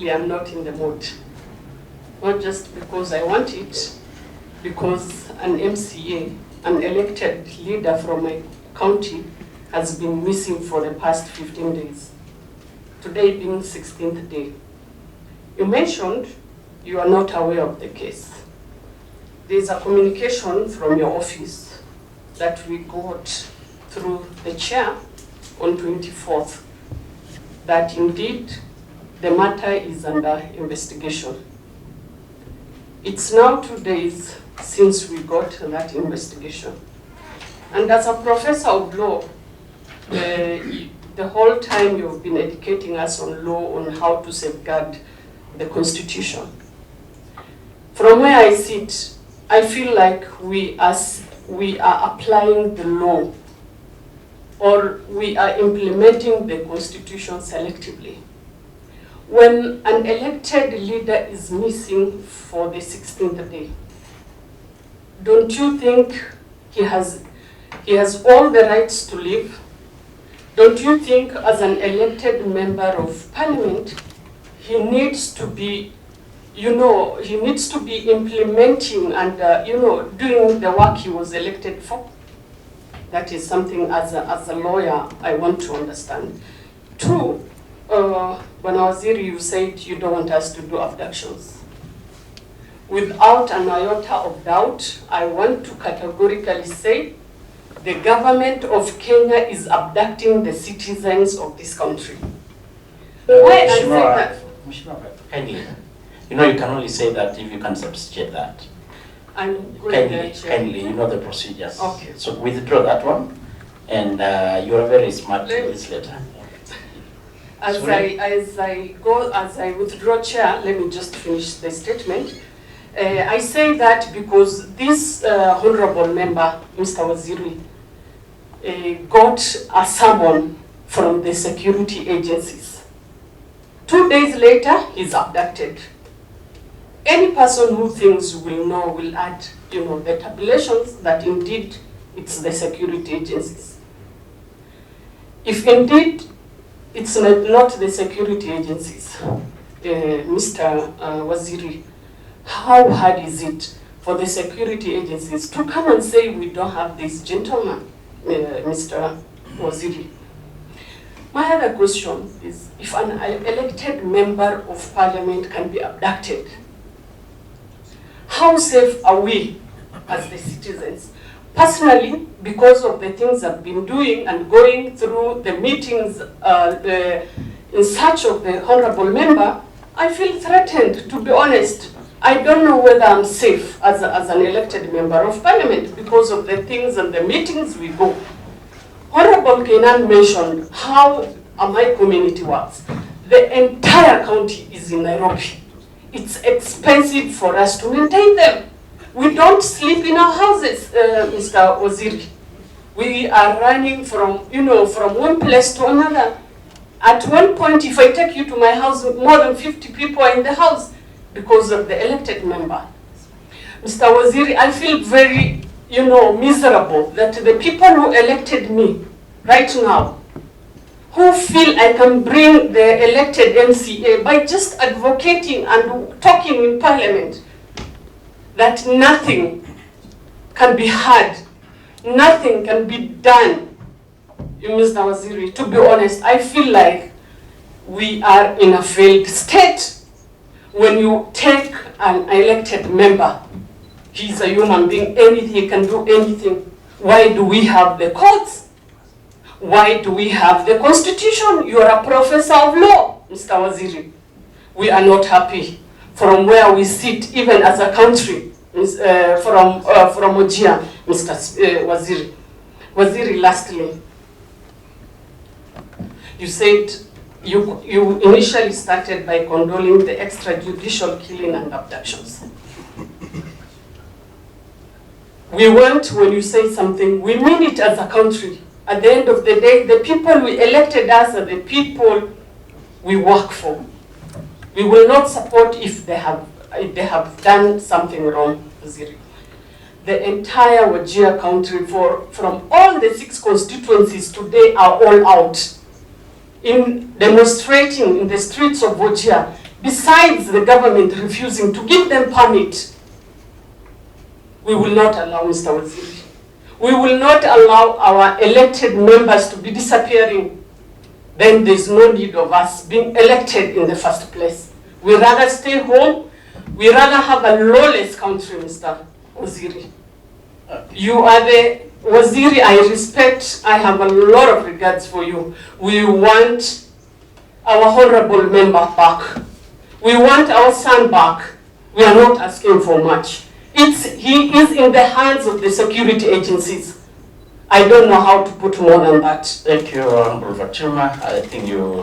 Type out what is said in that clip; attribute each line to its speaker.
Speaker 1: honestly, I'm not in the mood. Not just because I want it, because an MCA, an elected leader from my county, has been missing for the past 15 days. Today being 16th day. You mentioned you are not aware of the case. There is a communication from your office that we got through the chair on 24th that indeed the matter is under investigation. It's now 2 days since we got that investigation. And as a professor of law, the whole time you've been educating us on law, on how to safeguard the Constitution. From where I sit, I feel like we are applying the law, or we are implementing the Constitution selectively. When an elected leader is missing for the 16th day, don't you think he has all the rights to live? Don't you think as an elected member of parliament, he needs to be, he needs to be implementing and, doing the work he was elected for? That is something as a lawyer I want to understand. Two, when Waziri, you said you don't want us to do abductions. Without an iota of doubt, I want to categorically say the government of Kenya is abducting the citizens of this country. Why I say that?
Speaker 2: Kindly, you can only say that if you can substantiate that. Kindly, you know the procedures.
Speaker 1: Okay.
Speaker 2: So withdraw that one, and you are very smart legislator.
Speaker 1: As I withdraw chair, let me just finish the statement. I say that because this honorable member, Mr. Waziri, got a summon from the security agencies. 2 days later, he's abducted. Any person who thinks will add, the tabulations that indeed it's the security agencies. If indeed it's not the security agencies, Mr. Waziri, how hard is it for the security agencies to come and say we don't have this gentleman, Mr. Waziri? My other question is, if an elected member of parliament can be abducted, how safe are we as the citizens? Personally, because of the things I've been doing and going through the meetings in search of the honorable member, I feel threatened, to be honest. I don't know whether I'm safe as an elected member of parliament because of the things and the meetings we go. Honorable Kenan mentioned how my community works. The entire county is in Nairobi. It's expensive for us to maintain them. We don't sleep in our houses, Mr. Waziri. We are running from one place to another. At one point, if I take you to my house, more than 50 people are in the house because of the elected member. Mr. Waziri, I feel very, miserable that the people who elected me right now, who feel I can bring the elected MCA by just advocating and talking in parliament, that nothing can be heard, nothing can be done. Mr. Waziri, to be honest, I feel like we are in a failed state. When you take an elected member, he's a human being, he can do anything. Why do we have the courts? Why do we have the Constitution? You are a professor of law, Mr. Waziri. We are not happy from where we sit, even as a country, from Wajir, Mr. Waziri. Waziri, lastly, you said you initially started by condoning the extrajudicial killing and abductions. We want, when you say something, we mean it as a country. At the end of the day, the people who elected us are the people we work for. We will not support if they have done something wrong, Waziri. The entire Wajir country, from all the 6 constituencies today, are all out in demonstrating in the streets of Wajir, besides the government refusing to give them permit, we will not allow Mr. Waziri. We will not allow our elected members to be disappearing. Then there's no need of us being elected in the first place. We rather stay home. We rather have a lawless country, Mr. Waziri. You are the Waziri I respect. I have a lot of regards for you. We want our honorable member back. We want our son back. We are not asking for much. He is in the hands of the security agencies. I don't know how to put more than that.
Speaker 2: Thank you, Honorable Fatuma. I think you